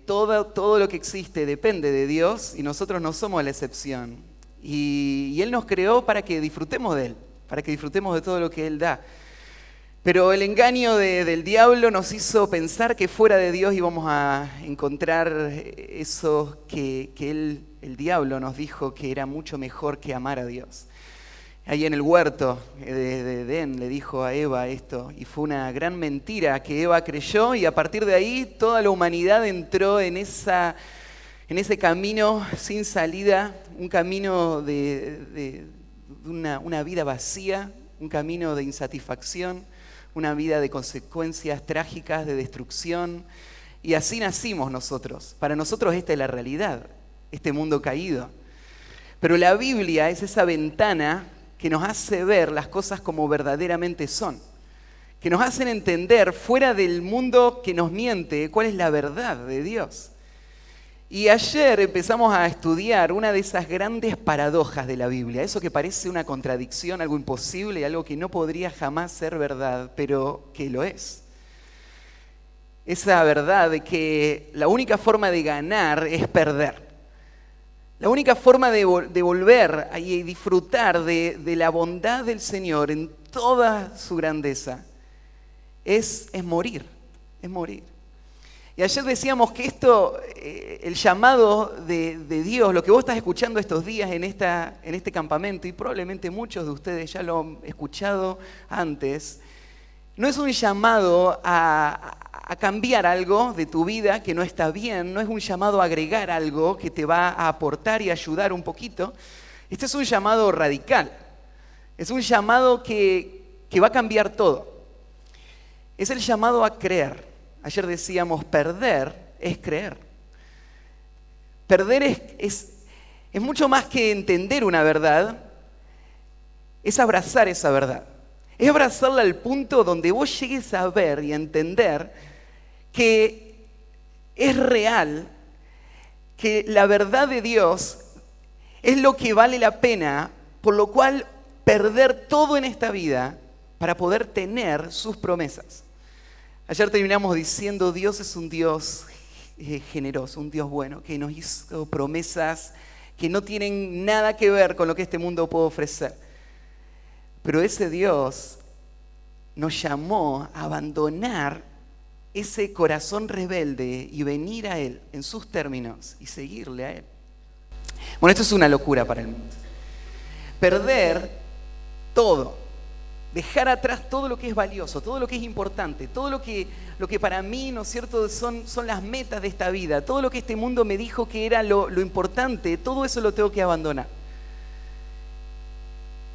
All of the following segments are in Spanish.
todo lo que existe depende de Dios y nosotros no somos la excepción. Y Él nos creó para que disfrutemos de Él, para que disfrutemos de todo lo que Él da. Pero el engaño del diablo nos hizo pensar que fuera de Dios íbamos a encontrar eso que el diablo nos dijo que era mucho mejor que amar a Dios. Ahí en el huerto de Edén le dijo a Eva esto, y fue una gran mentira que Eva creyó, y a partir de ahí toda la humanidad entró en ese camino sin salida, un camino de una vida vacía, un camino de insatisfacción, una vida de consecuencias trágicas, de destrucción, y así nacimos nosotros. Para nosotros esta es la realidad, este mundo caído. Pero la Biblia es esa ventana que nos hace ver las cosas como verdaderamente son, que nos hacen entender fuera del mundo que nos miente cuál es la verdad de Dios. Y ayer empezamos a estudiar una de esas grandes paradojas de la Biblia, eso que parece una contradicción, algo imposible, algo que no podría jamás ser verdad, pero que lo es. Esa verdad de que la única forma de ganar es perder. La única forma de volver y disfrutar de la bondad del Señor en toda su grandeza es morir, es morir. Y ayer decíamos que esto, el llamado de Dios, lo que vos estás escuchando estos días en este campamento, y probablemente muchos de ustedes ya lo han escuchado antes, no es un llamado a cambiar algo de tu vida que no está bien, no es un llamado a agregar algo que te va a aportar y ayudar un poquito. Este es un llamado radical, es un llamado que va a cambiar todo. Es el llamado a creer. Ayer decíamos, perder es creer. Perder es mucho más que entender una verdad, es abrazar esa verdad. Es abrazarla al punto donde vos llegues a ver y a entender que es real, que la verdad de Dios es lo que vale la pena, por lo cual perder todo en esta vida para poder tener sus promesas. Ayer terminamos diciendo, Dios es un Dios generoso, un Dios bueno, que nos hizo promesas que no tienen nada que ver con lo que este mundo puede ofrecer. Pero ese Dios nos llamó a abandonar ese corazón rebelde y venir a Él en sus términos y seguirle a Él. Bueno, esto es una locura para el mundo. Perder todo, dejar atrás todo lo que es valioso, todo lo que es importante, todo lo que para mí, ¿no es cierto?, son las metas de esta vida, todo lo que este mundo me dijo que era lo importante, todo eso lo tengo que abandonar.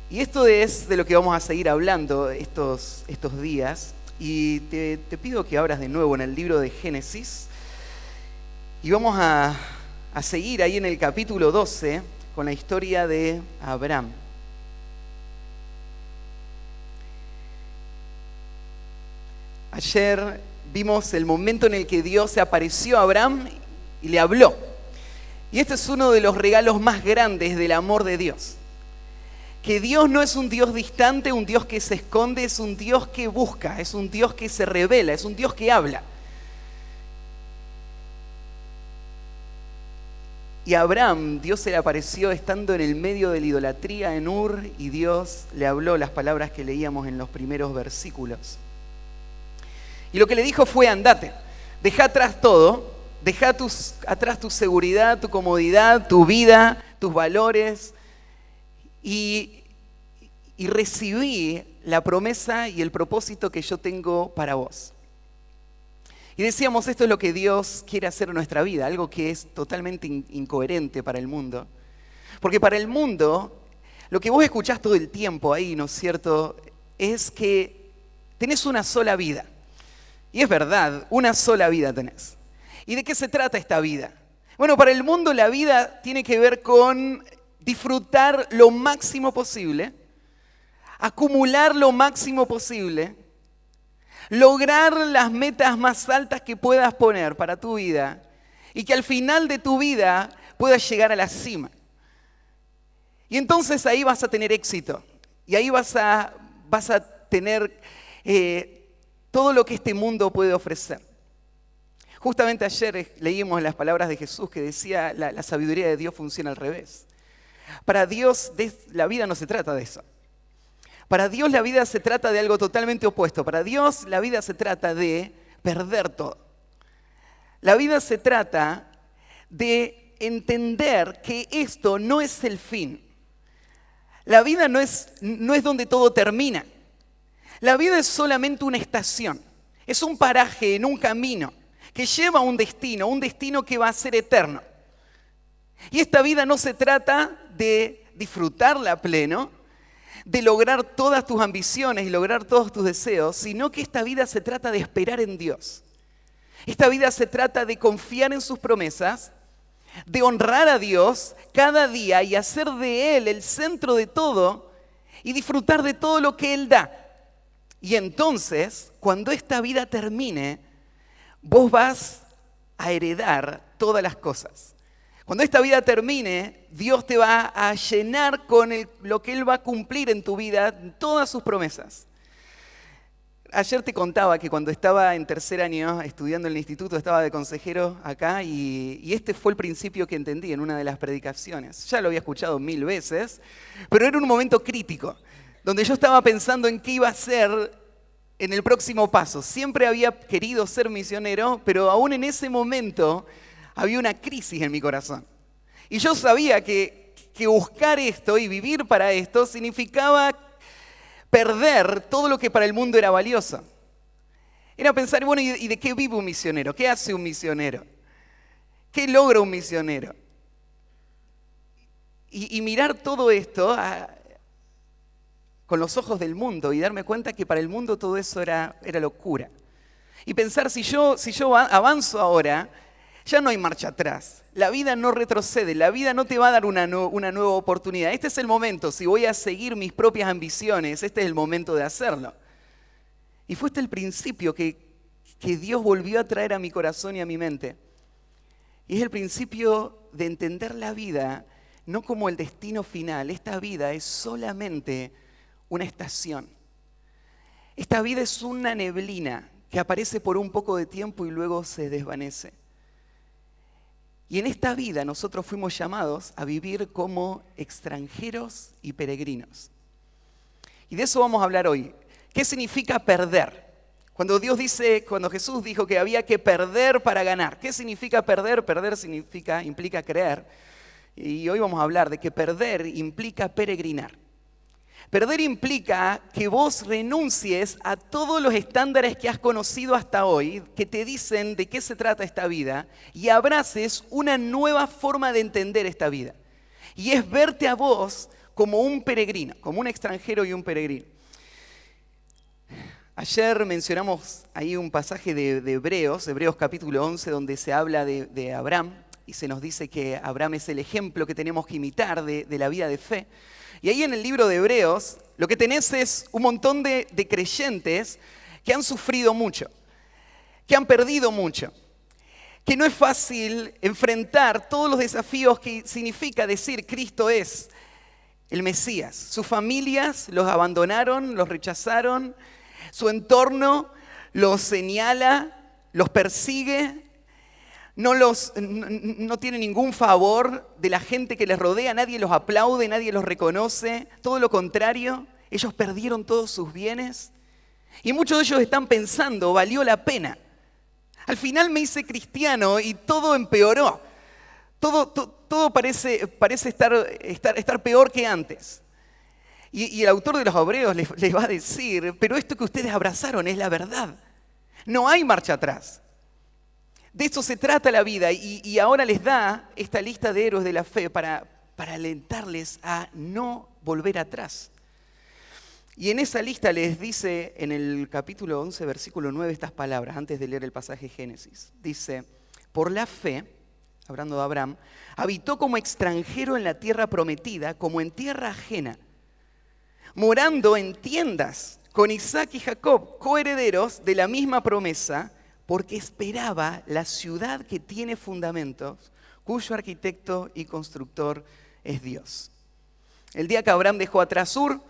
Y esto es de lo que vamos a seguir hablando estos días. Y te pido que abras de nuevo en el libro de Génesis. Y vamos a seguir ahí en el capítulo 12 con la historia de Abraham. Ayer vimos el momento en el que Dios se apareció a Abraham y le habló. Y este es uno de los regalos más grandes del amor de Dios. Que Dios no es un Dios distante, un Dios que se esconde, es un Dios que busca, es un Dios que se revela, es un Dios que habla. Y a Abraham, Dios se le apareció estando en el medio de la idolatría en Ur, y Dios le habló las palabras que leíamos en los primeros versículos. Y lo que le dijo fue, andate, deja atrás todo, deja atrás tu seguridad, tu comodidad, tu vida, tus valores, y recibí la promesa y el propósito que yo tengo para vos. Y decíamos, esto es lo que Dios quiere hacer en nuestra vida, algo que es totalmente incoherente para el mundo. Porque para el mundo, lo que vos escuchás todo el tiempo ahí, ¿no es cierto?, es que tenés una sola vida. Y es verdad, una sola vida tenés. ¿Y de qué se trata esta vida? Bueno, para el mundo la vida tiene que ver con disfrutar lo máximo posible, acumular lo máximo posible, lograr las metas más altas que puedas poner para tu vida y que al final de tu vida puedas llegar a la cima. Y entonces ahí vas a tener éxito y ahí vas a tener todo lo que este mundo puede ofrecer. Justamente ayer leímos las palabras de Jesús que decía la sabiduría de Dios funciona al revés. Para Dios la vida no se trata de eso. Para Dios la vida se trata de algo totalmente opuesto. Para Dios la vida se trata de perder todo. La vida se trata de entender que esto no es el fin. La vida no es donde todo termina. La vida es solamente una estación. Es un paraje en un camino que lleva a un destino que va a ser eterno. Y esta vida no se trata de disfrutarla a pleno, de lograr todas tus ambiciones y lograr todos tus deseos, sino que esta vida se trata de esperar en Dios. Esta vida se trata de confiar en sus promesas, de honrar a Dios cada día y hacer de Él el centro de todo y disfrutar de todo lo que Él da. Y entonces, cuando esta vida termine, vos vas a heredar todas las cosas. Cuando esta vida termine, Dios te va a llenar con lo que Él va a cumplir en tu vida, todas sus promesas. Ayer te contaba que cuando estaba en tercer año estudiando en el instituto, estaba de consejero acá y este fue el principio que entendí en una de las predicaciones. Ya lo había escuchado 1000 veces, pero era un momento crítico, donde yo estaba pensando en qué iba a hacer en el próximo paso. Siempre había querido ser misionero, pero aún en ese momento había una crisis en mi corazón. Y yo sabía que buscar esto y vivir para esto significaba perder todo lo que para el mundo era valioso. Era pensar, bueno, ¿y de qué vive un misionero? ¿Qué hace un misionero? ¿Qué logra un misionero? Y mirar todo esto con los ojos del mundo y darme cuenta que para el mundo todo eso era locura. Y pensar, si yo avanzo ahora, ya no hay marcha atrás. La vida no retrocede, la vida no te va a dar una nueva oportunidad. Este es el momento, si voy a seguir mis propias ambiciones, este es el momento de hacerlo. Y fue este el principio que Dios volvió a traer a mi corazón y a mi mente. Y es el principio de entender la vida no como el destino final. Esta vida es solamente una estación. Esta vida es una neblina que aparece por un poco de tiempo y luego se desvanece. Y en esta vida nosotros fuimos llamados a vivir como extranjeros y peregrinos. Y de eso vamos a hablar hoy. ¿Qué significa perder? Cuando Jesús dijo que había que perder para ganar. ¿Qué significa perder? Perder implica creer. Y hoy vamos a hablar de que perder implica peregrinar. Perder implica que vos renuncies a todos los estándares que has conocido hasta hoy, que te dicen de qué se trata esta vida, y abraces una nueva forma de entender esta vida. Y es verte a vos como un peregrino, como un extranjero y un peregrino. Ayer mencionamos ahí un pasaje de Hebreos capítulo 11, donde se habla de Abraham, y se nos dice que Abraham es el ejemplo que tenemos que imitar de la vida de fe. Y ahí en el libro de Hebreos, lo que tenés es un montón de creyentes que han sufrido mucho, que han perdido mucho, que no es fácil enfrentar todos los desafíos que significa decir Cristo es el Mesías. Sus familias los abandonaron, los rechazaron, su entorno los señala, los persigue. No tiene ningún favor de la gente que les rodea, nadie los aplaude, nadie los reconoce, todo lo contrario, ellos perdieron todos sus bienes y muchos de ellos están pensando, valió la pena. Al final me hice cristiano y todo empeoró, todo parece estar peor que antes. Y el autor de los Hebreos les va a decir, pero esto que ustedes abrazaron es la verdad, no hay marcha atrás. De eso se trata la vida y ahora les da esta lista de héroes de la fe para alentarles a no volver atrás. Y en esa lista les dice en el capítulo 11, versículo 9, estas palabras, antes de leer el pasaje de Génesis. Dice, por la fe, hablando de Abraham, habitó como extranjero en la tierra prometida, como en tierra ajena, morando en tiendas con Isaac y Jacob, coherederos de la misma promesa, porque esperaba la ciudad que tiene fundamentos, cuyo arquitecto y constructor es Dios. El día que Abraham dejó atrás Ur,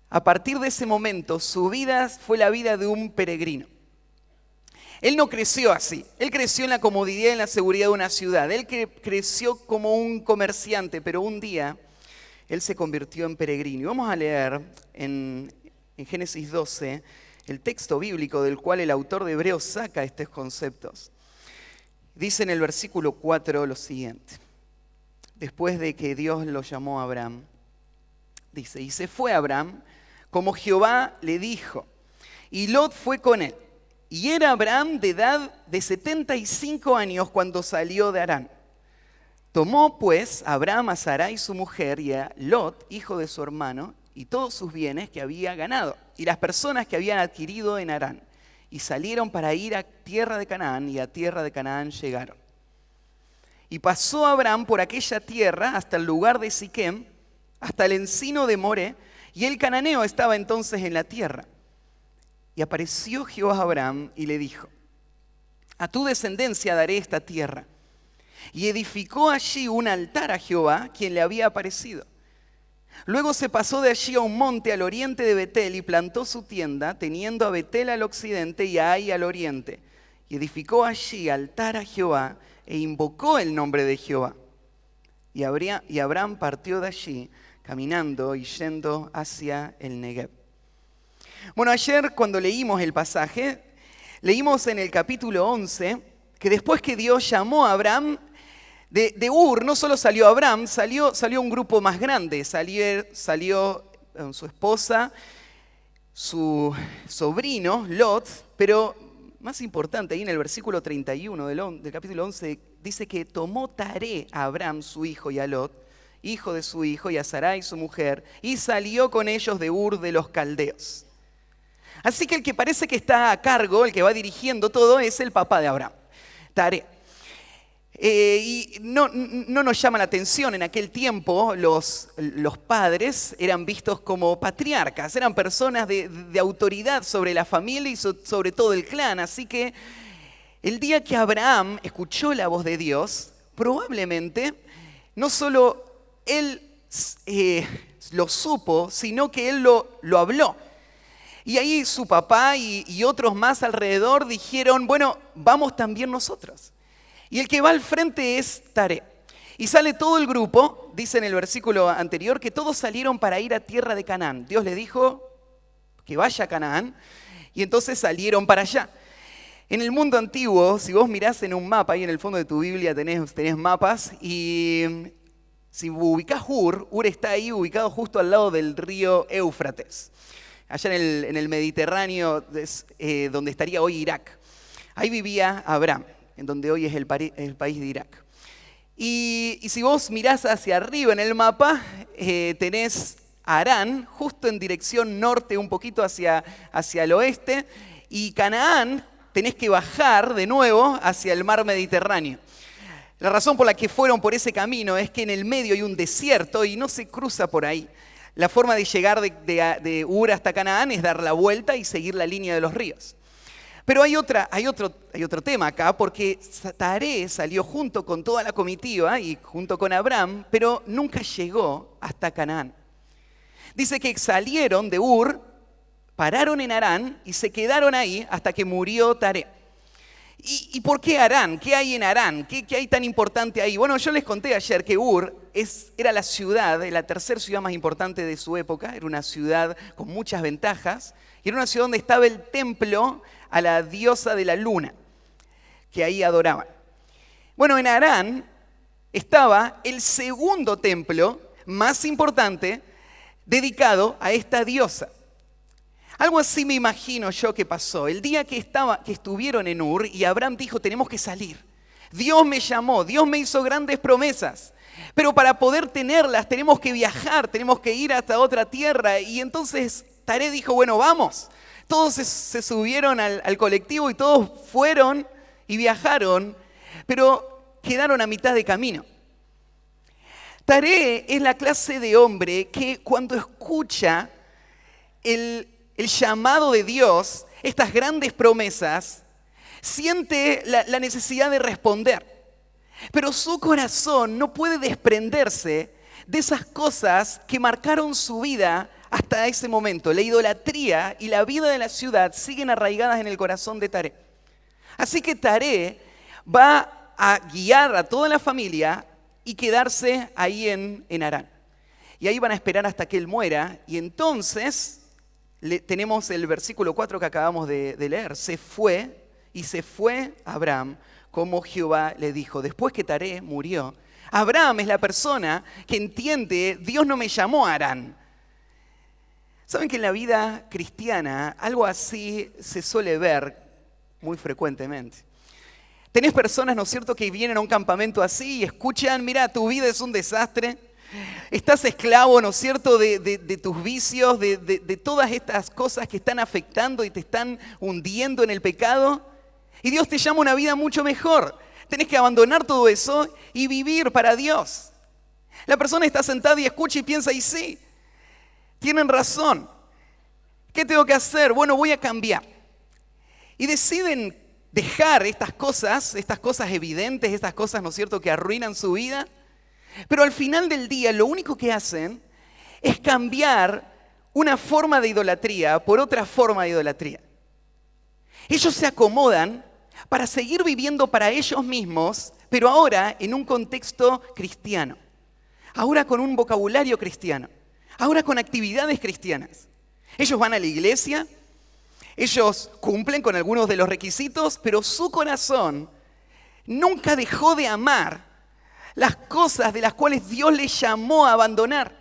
a partir de ese momento su vida fue la vida de un peregrino. Él no creció así. Él creció en la comodidad y en la seguridad de una ciudad. Él creció como un comerciante, pero un día él se convirtió en peregrino. Y vamos a leer en Génesis 12 el texto bíblico del cual el autor de Hebreos saca estos conceptos. Dice en el versículo 4 lo siguiente. Después de que Dios lo llamó a Abraham, dice, y se fue Abraham como Jehová le dijo, y Lot fue con él. Y era Abraham de edad de 75 años cuando salió de Harán. Tomó pues Abraham a Sarai su mujer y a Lot, hijo de su hermano, y todos sus bienes que había ganado, y las personas que habían adquirido en Harán, y salieron para ir a tierra de Canaán, y a tierra de Canaán llegaron. Y pasó Abraham por aquella tierra hasta el lugar de Siquem, hasta el encino de Moré, y el cananeo estaba entonces en la tierra. Y apareció Jehová a Abraham y le dijo, a tu descendencia daré esta tierra. Y edificó allí un altar a Jehová, quien le había aparecido. Luego se pasó de allí a un monte al oriente de Betel y plantó su tienda, teniendo a Betel al occidente y a Ai al oriente. Y edificó allí altar a Jehová e invocó el nombre de Jehová. Y Abraham partió de allí, caminando y yendo hacia el Negev. Bueno, ayer cuando leímos el pasaje, leímos en el capítulo 11 que después que Dios llamó a Abraham, de Ur no solo salió Abraham, salió un grupo más grande. Salió su esposa, su sobrino Lot, pero más importante, ahí en el versículo 31 del capítulo 11, dice que tomó Taré a Abraham su hijo y a Lot, hijo de su hijo, y a Sarai su mujer, y salió con ellos de Ur de los Caldeos. Así que el que parece que está a cargo, el que va dirigiendo todo, es el papá de Abraham, Taré. Y no nos llama la atención, en aquel tiempo los padres eran vistos como patriarcas, eran personas de autoridad sobre la familia y sobre todo el clan. Así que el día que Abraham escuchó la voz de Dios, probablemente no solo él lo supo, sino que él lo habló. Y ahí su papá y otros más alrededor dijeron, bueno, vamos también nosotros. Y el que va al frente es Taré. Y sale todo el grupo, dice en el versículo anterior, que todos salieron para ir a tierra de Canaán. Dios le dijo que vaya a Canaán, y entonces salieron para allá. En el mundo antiguo, si vos mirás en un mapa, ahí en el fondo de tu Biblia tenés mapas, y si ubicás Ur está ahí ubicado justo al lado del río Éufrates, allá en el Mediterráneo, donde estaría hoy Irak. Ahí vivía Abraham, en donde hoy es el país de Irak. Y si vos mirás hacia arriba en el mapa, tenés Harán, justo en dirección norte, un poquito hacia el oeste, y Canaán tenés que bajar de nuevo hacia el mar Mediterráneo. La razón por la que fueron por ese camino es que en el medio hay un desierto y no se cruza por ahí. La forma de llegar de Ur hasta Canaán es dar la vuelta y seguir la línea de los ríos. Pero hay otro tema acá, porque Taré salió junto con toda la comitiva y junto con Abraham, pero nunca llegó hasta Canaán. Dice que salieron de Ur, pararon en Harán y se quedaron ahí hasta que murió Taré. ¿Y por qué Harán? ¿Qué hay en Harán? ¿Qué hay tan importante ahí? Bueno, yo les conté ayer que Ur era la ciudad, la tercera ciudad más importante de su época, era una ciudad con muchas ventajas, y era una ciudad donde estaba el templo a la diosa de la luna, que ahí adoraban. Bueno, en Harán estaba el segundo templo más importante dedicado a esta diosa. Algo así me imagino yo que pasó. El día que estuvieron en Ur y Abraham dijo, tenemos que salir. Dios me llamó, Dios me hizo grandes promesas, pero para poder tenerlas tenemos que viajar, tenemos que ir hasta otra tierra. Y entonces Taré dijo, bueno, vamos. Todos se subieron al colectivo y todos fueron y viajaron, pero quedaron a mitad de camino. Taré es la clase de hombre que cuando escucha el llamado de Dios, estas grandes promesas, siente la necesidad de responder. Pero su corazón no puede desprenderse de esas cosas que marcaron su vida hasta ese momento. La idolatría y la vida de la ciudad siguen arraigadas en el corazón de Taré. Así que Taré va a guiar a toda la familia y quedarse ahí en Harán. Y ahí van a esperar hasta que él muera. Y entonces tenemos el versículo 4 que acabamos de leer. Se fue Abraham como Jehová le dijo. Después que Taré murió, Abraham es la persona que entiende, Dios no me llamó a Harán. ¿Saben que en la vida cristiana algo así se suele ver muy frecuentemente? Tenés personas, ¿no es cierto?, que vienen a un campamento así y escuchan, mira, tu vida es un desastre. Estás esclavo, ¿no es cierto?, de tus vicios, de todas estas cosas que están afectando y te están hundiendo en el pecado. Y Dios te llama a una vida mucho mejor. Tenés que abandonar todo eso y vivir para Dios. La persona está sentada y escucha y piensa, y sí, tienen razón. ¿Qué tengo que hacer? Bueno, voy a cambiar. Y deciden dejar estas cosas evidentes, estas cosas, ¿no es cierto?, que arruinan su vida. Pero al final del día, lo único que hacen es cambiar una forma de idolatría por otra forma de idolatría. Ellos se acomodan para seguir viviendo para ellos mismos, pero ahora en un contexto cristiano. Ahora con un vocabulario cristiano. Ahora con actividades cristianas. Ellos van a la iglesia, ellos cumplen con algunos de los requisitos, pero su corazón nunca dejó de amar las cosas de las cuales Dios les llamó a abandonar.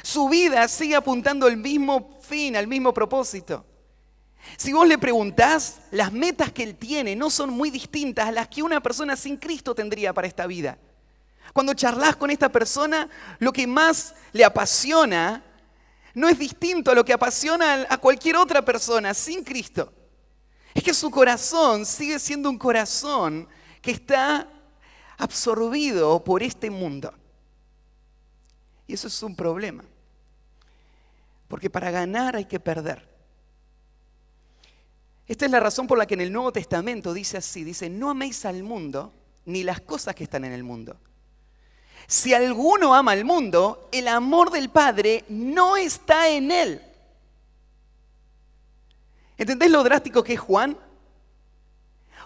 Su vida sigue apuntando al mismo fin, al mismo propósito. Si vos le preguntás, las metas que él tiene no son muy distintas a las que una persona sin Cristo tendría para esta vida. Cuando charlas con esta persona, lo que más le apasiona no es distinto a lo que apasiona a cualquier otra persona sin Cristo. Es que su corazón sigue siendo un corazón que está absorbido por este mundo. Y eso es un problema. Porque para ganar hay que perder. Esta es la razón por la que en el Nuevo Testamento dice así, dice, no améis al mundo ni las cosas que están en el mundo. Si alguno ama al mundo, el amor del Padre no está en él. ¿Entendés lo drástico que es Juan?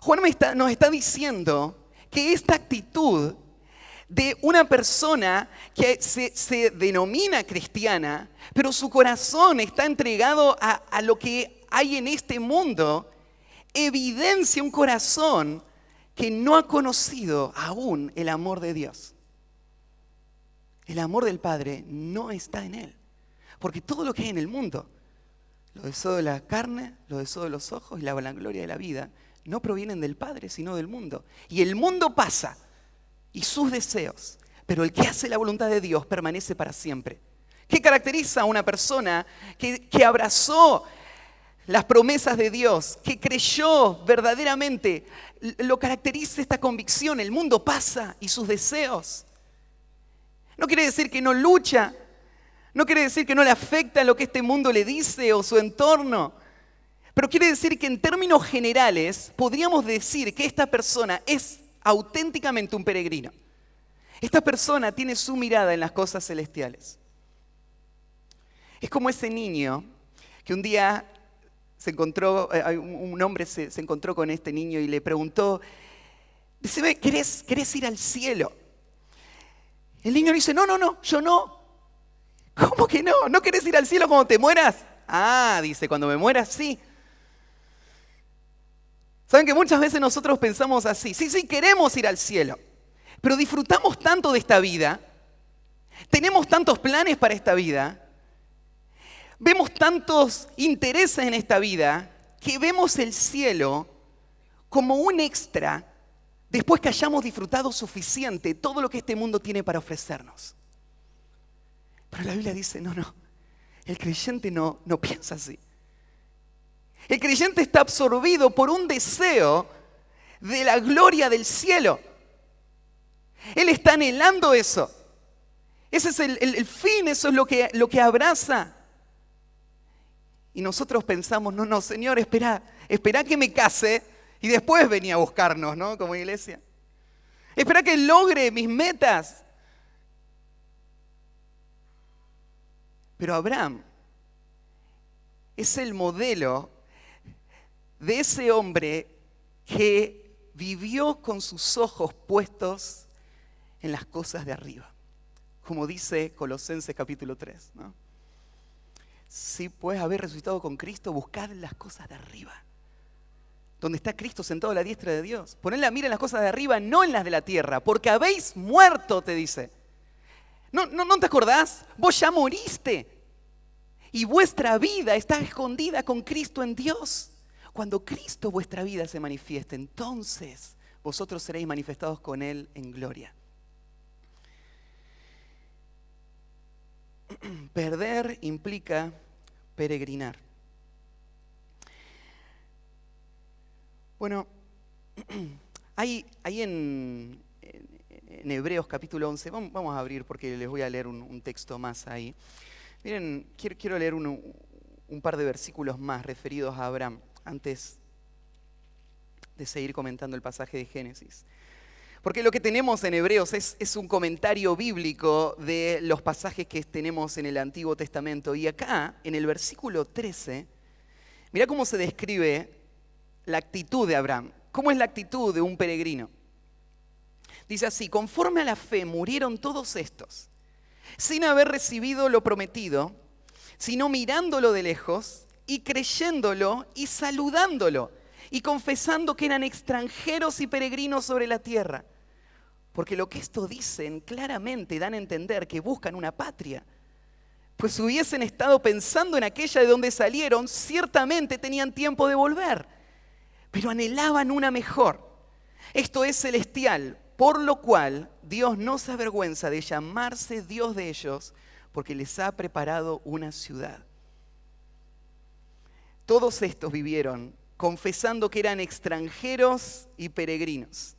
Juan nos está diciendo que esta actitud de una persona que se denomina cristiana, pero su corazón está entregado a lo que hay en este mundo, evidencia un corazón que no ha conocido aún el amor de Dios. El amor del Padre no está en él. Porque todo lo que hay en el mundo, los deseos de la carne, los deseos de los ojos y la vanagloria de la vida, no provienen del Padre, sino del mundo. Y el mundo pasa, y sus deseos, pero el que hace la voluntad de Dios permanece para siempre. ¿Qué caracteriza a una persona que abrazó las promesas de Dios, que creyó verdaderamente? Lo caracteriza esta convicción: el mundo pasa y sus deseos. No quiere decir que no lucha, no quiere decir que no le afecta lo que este mundo le dice o su entorno, pero quiere decir que en términos generales podríamos decir que esta persona es auténticamente un peregrino. Esta persona tiene su mirada en las cosas celestiales. Es como ese niño que un día se encontró, un hombre se encontró con este niño y le preguntó, decime, ¿querés ir al cielo? El niño le dice, no, yo no. ¿Cómo que no? ¿No querés ir al cielo cuando te mueras? Ah, dice, cuando me mueras, sí. ¿Saben que muchas veces nosotros pensamos así? Sí, queremos ir al cielo, pero disfrutamos tanto de esta vida, tenemos tantos planes para esta vida, vemos tantos intereses en esta vida, que vemos el cielo como un extra después que hayamos disfrutado suficiente todo lo que este mundo tiene para ofrecernos. Pero la Biblia dice, no, el creyente no piensa así. El creyente está absorbido por un deseo de la gloria del cielo. Él está anhelando eso. Ese es el fin, eso es lo que abraza. Y nosotros pensamos, no, Señor, espera que me case y después vení a buscarnos, ¿no? Como iglesia. Espera que logre mis metas. Pero Abraham es el modelo de ese hombre que vivió con sus ojos puestos en las cosas de arriba. Como dice Colosenses capítulo 3, ¿no? Si pues habéis resucitado con Cristo, buscad las cosas de arriba, donde está Cristo sentado a la diestra de Dios. Poned la mira en las cosas de arriba, no en las de la tierra, porque habéis muerto, te dice. ¿No te acordás? Vos ya moriste y vuestra vida está escondida con Cristo en Dios. Cuando Cristo vuestra vida se manifieste, entonces vosotros seréis manifestados con Él en gloria. Perder implica peregrinar. Bueno, hay en Hebreos capítulo 11, vamos a abrir porque les voy a leer un texto más ahí. Miren, quiero leer un par de versículos más referidos a Abraham antes de seguir comentando el pasaje de Génesis. Porque lo que tenemos en Hebreos es un comentario bíblico de los pasajes que tenemos en el Antiguo Testamento. Y acá, en el versículo 13, mirá cómo se describe la actitud de Abraham. ¿Cómo es la actitud de un peregrino? Dice así: conforme a la fe murieron todos estos, sin haber recibido lo prometido, sino mirándolo de lejos y creyéndolo y saludándolo y confesando que eran extranjeros y peregrinos sobre la tierra. Porque lo que esto dicen claramente dan a entender que buscan una patria. Pues si hubiesen estado pensando en aquella de donde salieron, ciertamente tenían tiempo de volver, pero anhelaban una mejor. Esto es celestial, por lo cual Dios no se avergüenza de llamarse Dios de ellos, porque les ha preparado una ciudad. Todos estos vivieron confesando que eran extranjeros y peregrinos.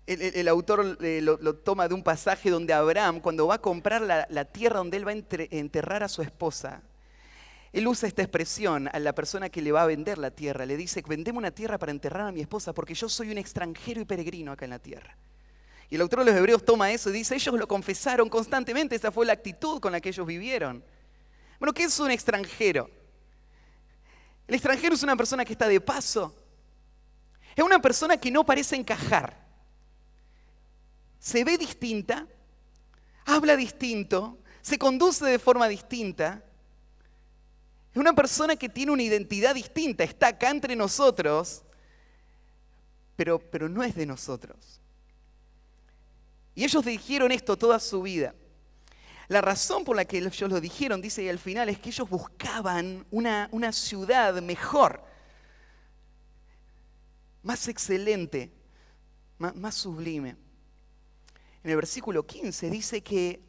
El autor lo toma de un pasaje donde Abraham, cuando va a comprar la tierra donde él va a enterrar a su esposa, él usa esta expresión a la persona que le va a vender la tierra. Le dice: vendeme una tierra para enterrar a mi esposa porque yo soy un extranjero y peregrino acá en la tierra. Y el autor de los Hebreos toma eso y dice: ellos lo confesaron constantemente, esa fue la actitud con la que ellos vivieron. Bueno, ¿qué es un extranjero? El extranjero es una persona que está de paso. Es una persona que no parece encajar. Se ve distinta, habla distinto, se conduce de forma distinta. Es una persona que tiene una identidad distinta, está acá entre nosotros, pero no es de nosotros. Y ellos dijeron esto toda su vida. La razón por la que ellos lo dijeron, dice ahí al final, es que ellos buscaban una ciudad mejor, más excelente, más sublime. En el versículo 15 dice que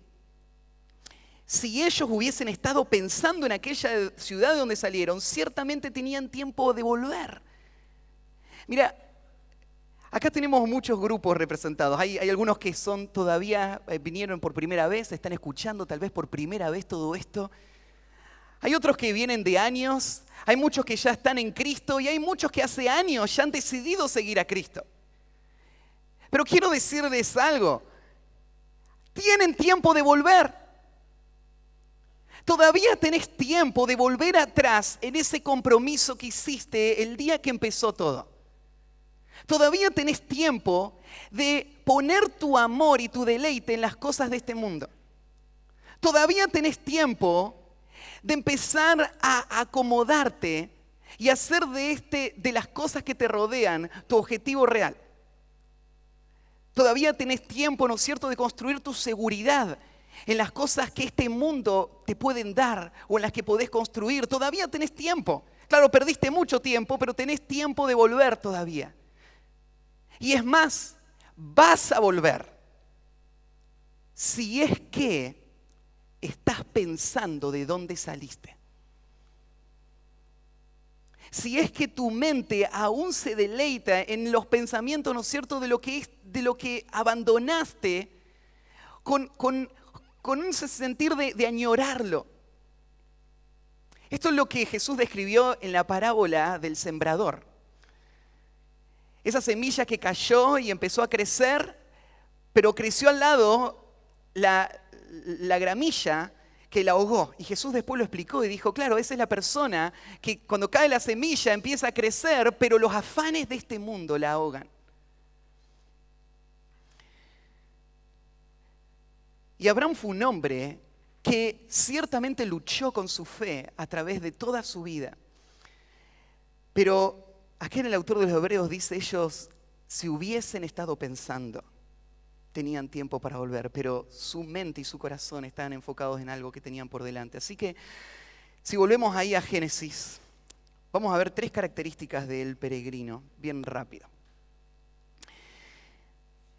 si ellos hubiesen estado pensando en aquella ciudad de donde salieron, ciertamente tenían tiempo de volver. Mira, acá tenemos muchos grupos representados. Hay algunos que son todavía, vinieron por primera vez, están escuchando tal vez por primera vez todo esto. Hay otros que vienen de años, hay muchos que ya están en Cristo y hay muchos que hace años ya han decidido seguir a Cristo. Pero quiero decirles algo, tienen tiempo de volver. Todavía tenés tiempo de volver atrás en ese compromiso que hiciste el día que empezó todo. Todavía tenés tiempo de poner tu amor y tu deleite en las cosas de este mundo. Todavía tenés tiempo de empezar a acomodarte y hacer de las cosas que te rodean tu objetivo real. Todavía tenés tiempo, ¿no es cierto?, de construir tu seguridad en las cosas que este mundo te pueden dar o en las que podés construir. Todavía tenés tiempo. Claro, perdiste mucho tiempo, pero tenés tiempo de volver todavía. Y es más, vas a volver si es que estás pensando de dónde saliste. Si es que tu mente aún se deleita en los pensamientos, ¿no es cierto?, de lo que abandonaste con un sentir de añorarlo. Esto es lo que Jesús describió en la parábola del sembrador. Esa semilla que cayó y empezó a crecer, pero creció al lado la gramilla que la ahogó. Y Jesús después lo explicó y dijo, claro, esa es la persona que cuando cae la semilla empieza a crecer, pero los afanes de este mundo la ahogan. Y Abraham fue un hombre que ciertamente luchó con su fe a través de toda su vida. Pero aquí en el autor de los Hebreos dice, ellos si hubiesen estado pensando, tenían tiempo para volver, pero su mente y su corazón estaban enfocados en algo que tenían por delante. Así que si volvemos ahí a Génesis, vamos a ver 3 características del peregrino, bien rápido.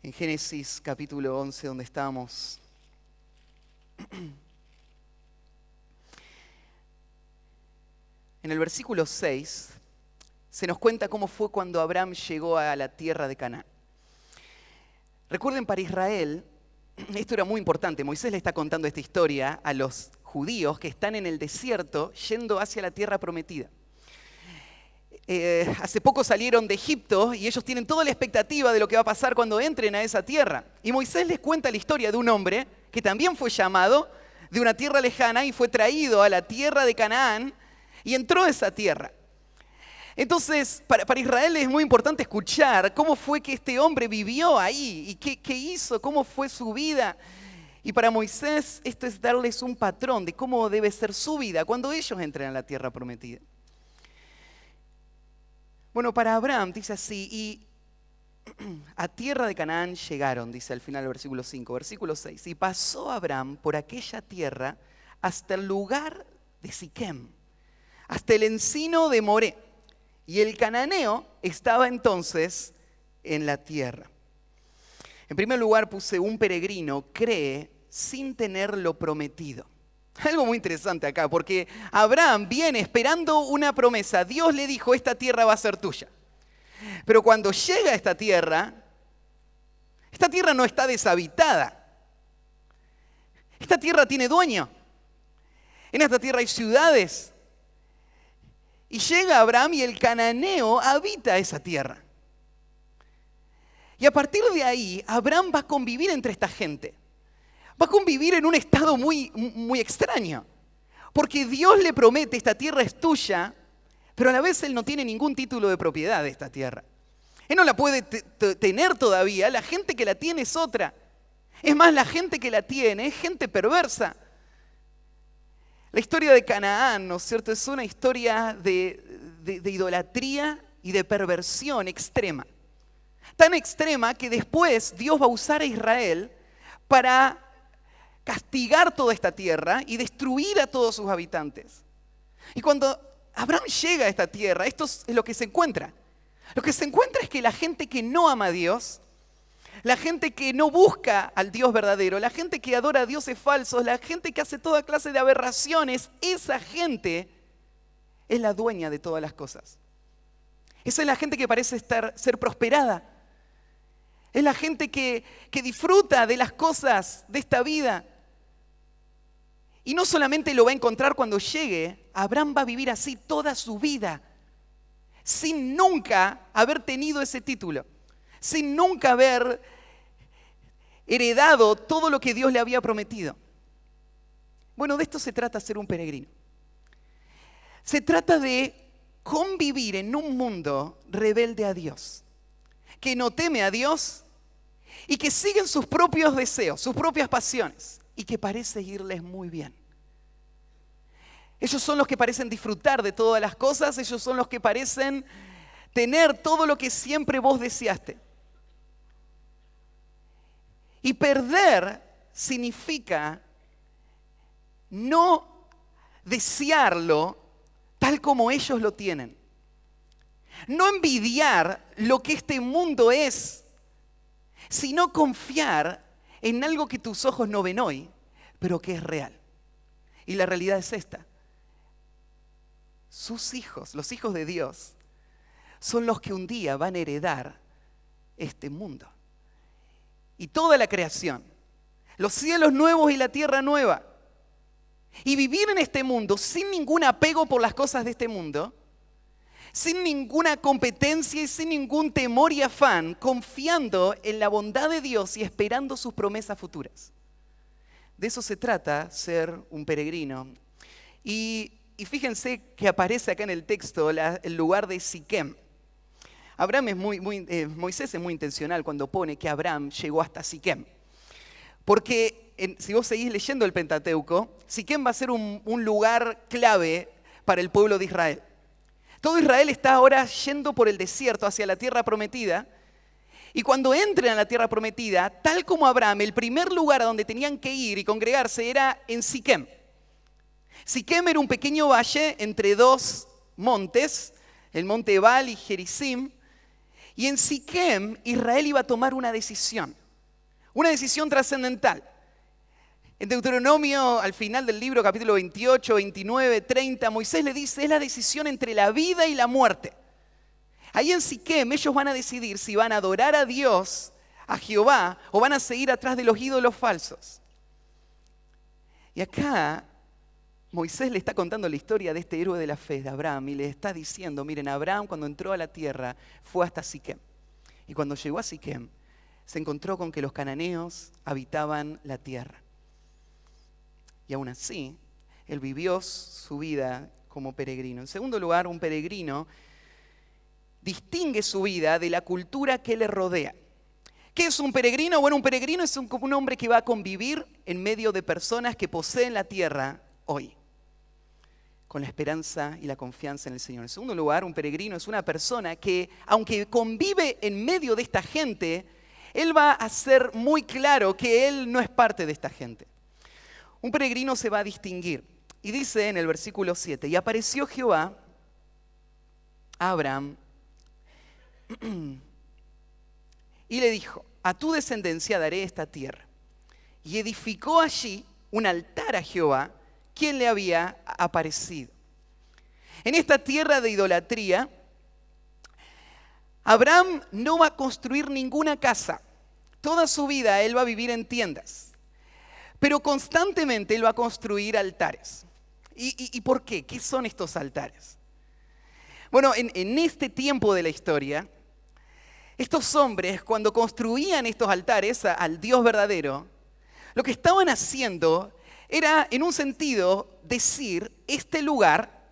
En Génesis capítulo 11, donde estamos, en el versículo 6, se nos cuenta cómo fue cuando Abraham llegó a la tierra de Canaán. Recuerden, para Israel, esto era muy importante. Moisés le está contando esta historia a los judíos que están en el desierto yendo hacia la tierra prometida. Hace poco salieron de Egipto y ellos tienen toda la expectativa de lo que va a pasar cuando entren a esa tierra. Y Moisés les cuenta la historia de un hombre que también fue llamado de una tierra lejana y fue traído a la tierra de Canaán y entró a esa tierra. Entonces, para Israel es muy importante escuchar cómo fue que este hombre vivió ahí y qué hizo, cómo fue su vida. Y para Moisés esto es darles un patrón de cómo debe ser su vida cuando ellos entren a la tierra prometida. Bueno, para Abraham dice así, y a tierra de Canaán llegaron, dice al final del versículo 5, versículo 6. Y pasó Abraham por aquella tierra hasta el lugar de Siquem, hasta el encino de Moré. Y el cananeo estaba entonces en la tierra. En primer lugar puse un peregrino cree sin tener lo prometido. Algo muy interesante acá, porque Abraham viene esperando una promesa. Dios le dijo, esta tierra va a ser tuya. Pero cuando llega a esta tierra no está deshabitada. Esta tierra tiene dueño. En esta tierra hay ciudades. Y llega Abraham y el cananeo habita esa tierra. Y a partir de ahí, Abraham va a convivir entre esta gente. Va a convivir en un estado muy, muy extraño. Porque Dios le promete, esta tierra es tuya, pero a la vez él no tiene ningún título de propiedad de esta tierra. Él no la puede tener todavía, la gente que la tiene es otra. Es más, la gente que la tiene es gente perversa. La historia de Canaán, ¿no es cierto?, es una historia de idolatría y de perversión extrema. Tan extrema que después Dios va a usar a Israel para castigar toda esta tierra y destruir a todos sus habitantes. Y cuando Abraham llega a esta tierra, esto es lo que se encuentra. Lo que se encuentra es que la gente que no ama a Dios, la gente que no busca al Dios verdadero, la gente que adora a dioses falsos, la gente que hace toda clase de aberraciones, esa gente es la dueña de todas las cosas. Esa es la gente que parece ser prosperada. Es la gente que disfruta de las cosas de esta vida. Y no solamente lo va a encontrar cuando llegue, Abraham va a vivir así toda su vida, sin nunca haber tenido ese título, sin nunca haber heredado todo lo que Dios le había prometido. Bueno, de esto se trata ser un peregrino. Se trata de convivir en un mundo rebelde a Dios, que no teme a Dios y que siguen sus propios deseos, sus propias pasiones y que parece irles muy bien. Ellos son los que parecen disfrutar de todas las cosas, ellos son los que parecen tener todo lo que siempre vos deseaste. Y perder significa no desearlo tal como ellos lo tienen. No envidiar lo que este mundo es, sino confiar en algo que tus ojos no ven hoy, pero que es real. Y la realidad es esta. Sus hijos, los hijos de Dios, son los que un día van a heredar este mundo. Y toda la creación, los cielos nuevos y la tierra nueva. Y vivir en este mundo sin ningún apego por las cosas de este mundo, sin ninguna competencia y sin ningún temor y afán, confiando en la bondad de Dios y esperando sus promesas futuras. De eso se trata ser un peregrino. Y fíjense que aparece acá en el texto el lugar de Siquem. Moisés es muy intencional cuando pone que Abraham llegó hasta Siquem. Porque si vos seguís leyendo el Pentateuco, Siquem va a ser un lugar clave para el pueblo de Israel. Todo Israel está ahora yendo por el desierto hacia la tierra prometida. Y cuando entren a la tierra prometida, tal como Abraham, el primer lugar a donde tenían que ir y congregarse era en Siquem. Siquem era un pequeño valle entre dos montes, el monte Ebal y Gerizim. Y en Siquem, Israel iba a tomar una decisión trascendental. En Deuteronomio, al final del libro, capítulo 28, 29, 30, Moisés le dice, es la decisión entre la vida y la muerte. Ahí en Siquem ellos van a decidir si van a adorar a Dios, a Jehová, o van a seguir atrás de los ídolos falsos. Y acá Moisés le está contando la historia de este héroe de la fe, de Abraham, y le está diciendo, miren, Abraham cuando entró a la tierra fue hasta Siquem. Y cuando llegó a Siquem, se encontró con que los cananeos habitaban la tierra. Y aún así, él vivió su vida como peregrino. En segundo lugar, un peregrino distingue su vida de la cultura que le rodea. ¿Qué es un peregrino? Bueno, un peregrino es un hombre que va a convivir en medio de personas que poseen la tierra hoy, con la esperanza y la confianza en el Señor. En segundo lugar, un peregrino es una persona que, aunque convive en medio de esta gente, él va a ser muy claro que él no es parte de esta gente. Un peregrino se va a distinguir. Y dice en el versículo 7, y apareció Jehová a Abraham y le dijo, a tu descendencia daré esta tierra. Y edificó allí un altar a Jehová, quien le había aparecido. En esta tierra de idolatría, Abraham no va a construir ninguna casa. Toda su vida él va a vivir en tiendas. Pero constantemente él va a construir altares. ¿Y por qué? ¿Qué son estos altares? Bueno, en este tiempo de la historia, estos hombres cuando construían estos altares al Dios verdadero, lo que estaban haciendo era, en un sentido, decir, este lugar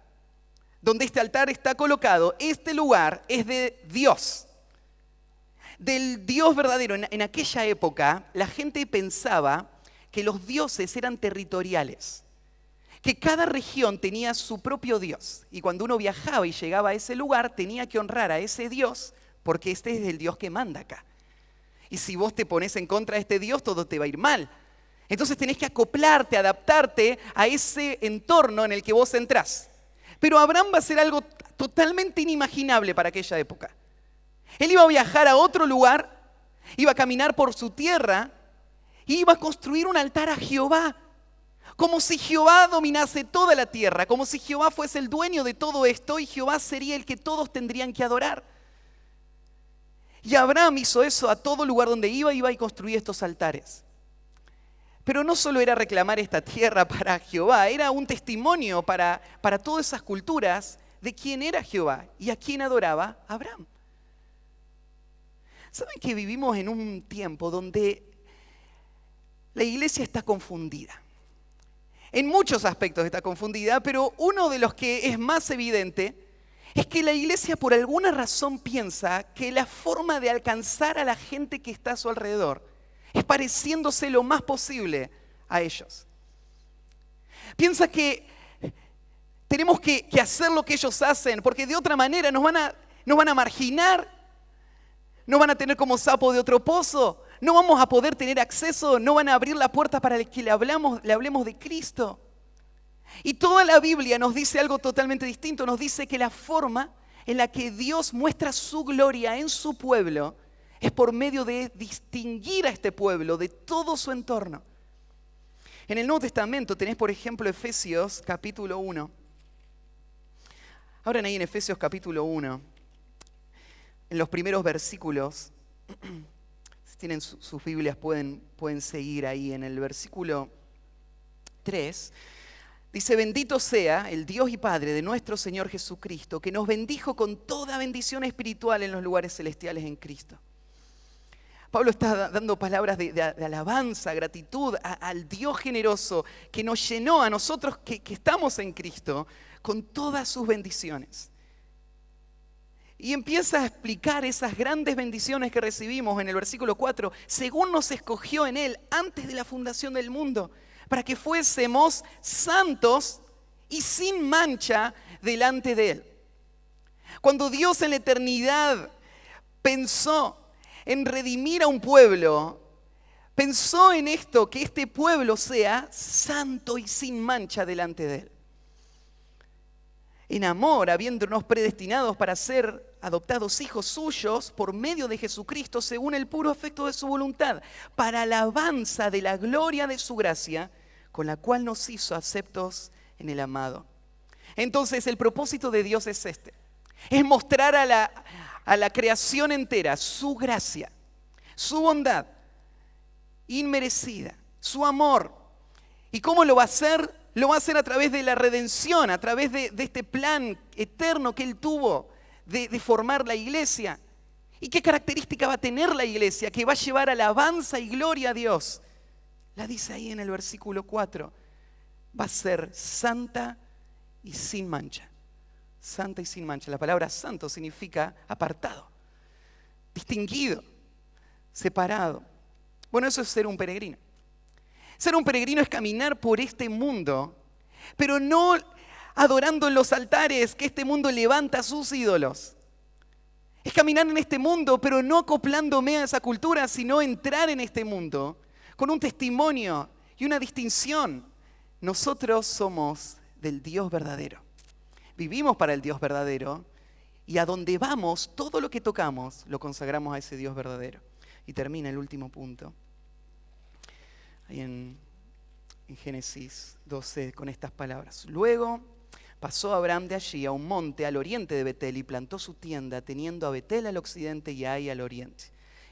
donde este altar está colocado, este lugar es de Dios, del Dios verdadero. En aquella época, la gente pensaba que los dioses eran territoriales, que cada región tenía su propio Dios. Y cuando uno viajaba y llegaba a ese lugar, tenía que honrar a ese Dios, porque este es el Dios que manda acá. Y si vos te pones en contra de este Dios, todo te va a ir mal. Entonces tenés que acoplarte, adaptarte a ese entorno en el que vos entrás. Pero Abraham va a hacer algo totalmente inimaginable para aquella época. Él iba a viajar a otro lugar, iba a caminar por su tierra y iba a construir un altar a Jehová. Como si Jehová dominase toda la tierra, como si Jehová fuese el dueño de todo esto y Jehová sería el que todos tendrían que adorar. Y Abraham hizo eso a todo lugar donde iba y construía estos altares. Pero no solo era reclamar esta tierra para Jehová, era un testimonio para todas esas culturas de quién era Jehová y a quién adoraba Abraham. ¿Saben que vivimos en un tiempo donde la iglesia está confundida? En muchos aspectos está confundida, pero uno de los que es más evidente es que la iglesia por alguna razón piensa que la forma de alcanzar a la gente que está a su alrededor es pareciéndose lo más posible a ellos. Piensa que tenemos que hacer lo que ellos hacen, porque de otra manera nos van a marginar, nos van a tener como sapo de otro pozo, no vamos a poder tener acceso, no van a abrir la puerta para que le hablemos de Cristo. Y toda la Biblia nos dice algo totalmente distinto, nos dice que la forma en la que Dios muestra su gloria en su pueblo es por medio de distinguir a este pueblo de todo su entorno. En el Nuevo Testamento tenés, por ejemplo, Efesios capítulo 1. Abran ahí en Efesios capítulo 1, en los primeros versículos. Si tienen sus Biblias pueden seguir ahí en el versículo 3. Dice, bendito sea el Dios y Padre de nuestro Señor Jesucristo, que nos bendijo con toda bendición espiritual en los lugares celestiales en Cristo, Pablo está dando palabras de alabanza, gratitud al Dios generoso que nos llenó a nosotros que estamos en Cristo con todas sus bendiciones. Y empieza a explicar esas grandes bendiciones que recibimos en el versículo 4, según nos escogió en Él antes de la fundación del mundo, para que fuésemos santos y sin mancha delante de Él. Cuando Dios en la eternidad pensó en redimir a un pueblo, pensó en esto, que este pueblo sea santo y sin mancha delante de Él. En amor, habiéndonos predestinados para ser adoptados hijos suyos por medio de Jesucristo, según el puro afecto de su voluntad, para alabanza de la gloria de su gracia, con la cual nos hizo aceptos en el amado. Entonces, el propósito de Dios es este: es mostrar a la creación entera su gracia, su bondad inmerecida, su amor. ¿Y cómo lo va a hacer? Lo va a hacer a través de la redención, a través de este plan eterno que Él tuvo de formar la iglesia. ¿Y qué característica va a tener la iglesia? Que va a llevar alabanza y gloria a Dios. La dice ahí en el versículo 4. Va a ser santa y sin mancha. Santa y sin mancha. La palabra santo significa apartado, distinguido, separado. Bueno, eso es ser un peregrino. Ser un peregrino es caminar por este mundo, pero no adorando en los altares que este mundo levanta a sus ídolos. Es caminar en este mundo, pero no acoplándome a esa cultura, sino entrar en este mundo con un testimonio y una distinción. Nosotros somos del Dios verdadero. Vivimos para el Dios verdadero y a donde vamos, todo lo que tocamos, lo consagramos a ese Dios verdadero. Y termina el último punto. Ahí en Génesis 12 con estas palabras. Luego pasó Abraham de allí a un monte al oriente de Betel y plantó su tienda, teniendo a Betel al occidente y a Ai al oriente.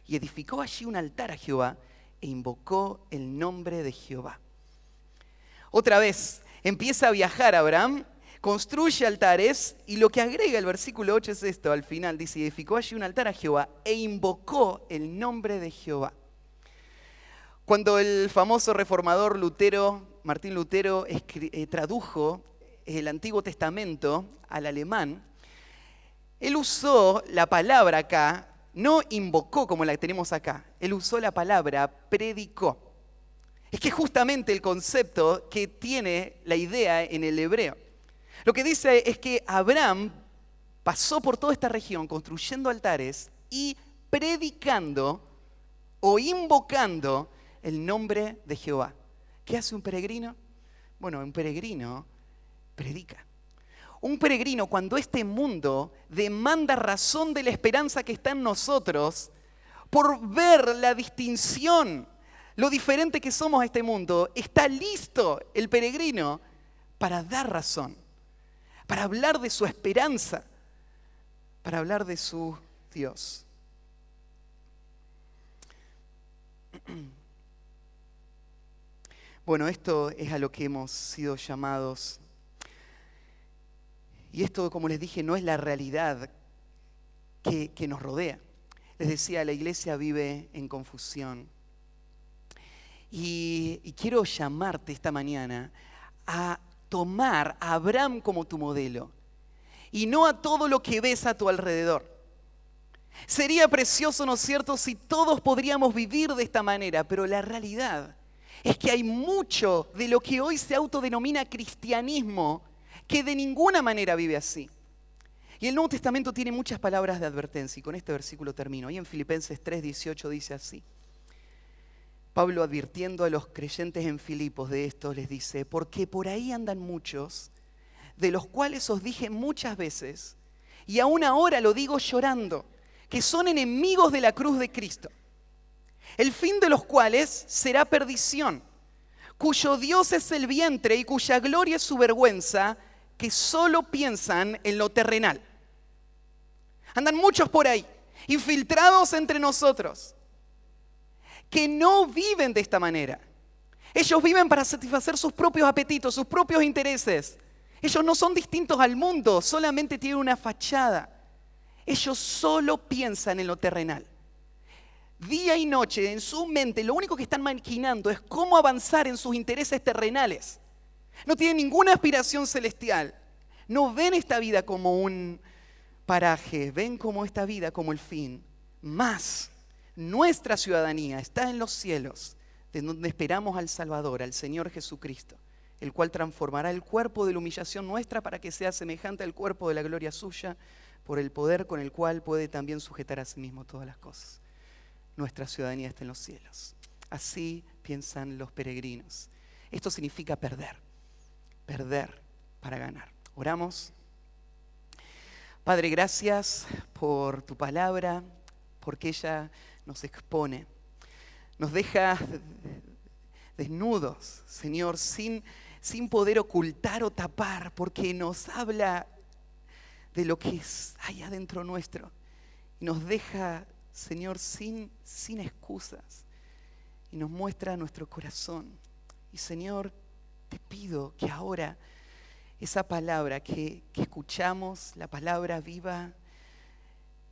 Y edificó allí un altar a Jehová e invocó el nombre de Jehová. Otra vez empieza a viajar Abraham, construye altares y lo que agrega el versículo 8 es esto. Al final dice, edificó allí un altar a Jehová e invocó el nombre de Jehová. Cuando el famoso reformador Martín Lutero, tradujo el Antiguo Testamento al alemán, él usó la palabra acá, no invocó como la tenemos acá, él usó la palabra predicó. Es que justamente el concepto que tiene la idea en el hebreo. Lo que dice es que Abraham pasó por toda esta región construyendo altares y predicando o invocando el nombre de Jehová. ¿Qué hace un peregrino? Bueno, un peregrino predica. Un peregrino, cuando este mundo demanda razón de la esperanza que está en nosotros, por ver la distinción, lo diferente que somos a este mundo, está listo el peregrino para dar razón, para hablar de su esperanza, para hablar de su Dios. Bueno, esto es a lo que hemos sido llamados. Y esto, como les dije, no es la realidad que nos rodea. Les decía, la iglesia vive en confusión. Y quiero llamarte esta mañana a tomar a Abraham como tu modelo y no a todo lo que ves a tu alrededor. Sería precioso, ¿no es cierto?, si todos podríamos vivir de esta manera, pero la realidad es que hay mucho de lo que hoy se autodenomina cristianismo que de ninguna manera vive así. Y el Nuevo Testamento tiene muchas palabras de advertencia, y con este versículo termino. Y en Filipenses 3:18 dice así. Pablo, advirtiendo a los creyentes en Filipos de esto, les dice: porque por ahí andan muchos, de los cuales os dije muchas veces, y aún ahora lo digo llorando, que son enemigos de la cruz de Cristo, el fin de los cuales será perdición, cuyo Dios es el vientre y cuya gloria es su vergüenza, que solo piensan en lo terrenal. Andan muchos por ahí, infiltrados entre nosotros, que no viven de esta manera. Ellos viven para satisfacer sus propios apetitos, sus propios intereses. Ellos no son distintos al mundo, solamente tienen una fachada. Ellos solo piensan en lo terrenal. Día y noche en su mente lo único que están maquinando es cómo avanzar en sus intereses terrenales. No tienen ninguna aspiración celestial. No ven esta vida como un paraje, ven como esta vida como el fin. Más, nuestra ciudadanía está en los cielos, de donde esperamos al Salvador, al Señor Jesucristo, el cual transformará el cuerpo de la humillación nuestra para que sea semejante al cuerpo de la gloria suya, por el poder con el cual puede también sujetar a sí mismo todas las cosas. Nuestra ciudadanía está en los cielos. Así piensan los peregrinos. Esto significa perder para ganar. Oramos. Padre, gracias por tu palabra, porque ella nos expone, nos deja desnudos, Señor, sin poder ocultar o tapar, porque nos habla de lo que hay adentro nuestro y nos deja, Señor, sin excusas y nos muestra nuestro corazón. Y Señor, te pido que ahora esa palabra que escuchamos, la palabra viva,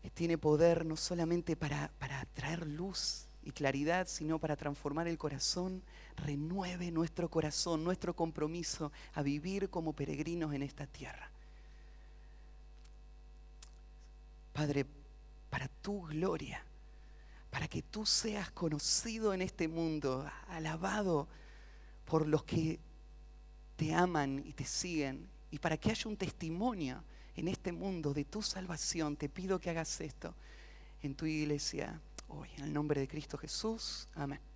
que tiene poder no solamente para traer luz y claridad, sino para transformar el corazón, renueve nuestro corazón, nuestro compromiso a vivir como peregrinos en esta tierra. Padre, para tu gloria, para que tú seas conocido en este mundo, alabado por los que te aman y te siguen, y para que haya un testimonio en este mundo de tu salvación, te pido que hagas esto en tu iglesia hoy. En el nombre de Cristo Jesús. Amén.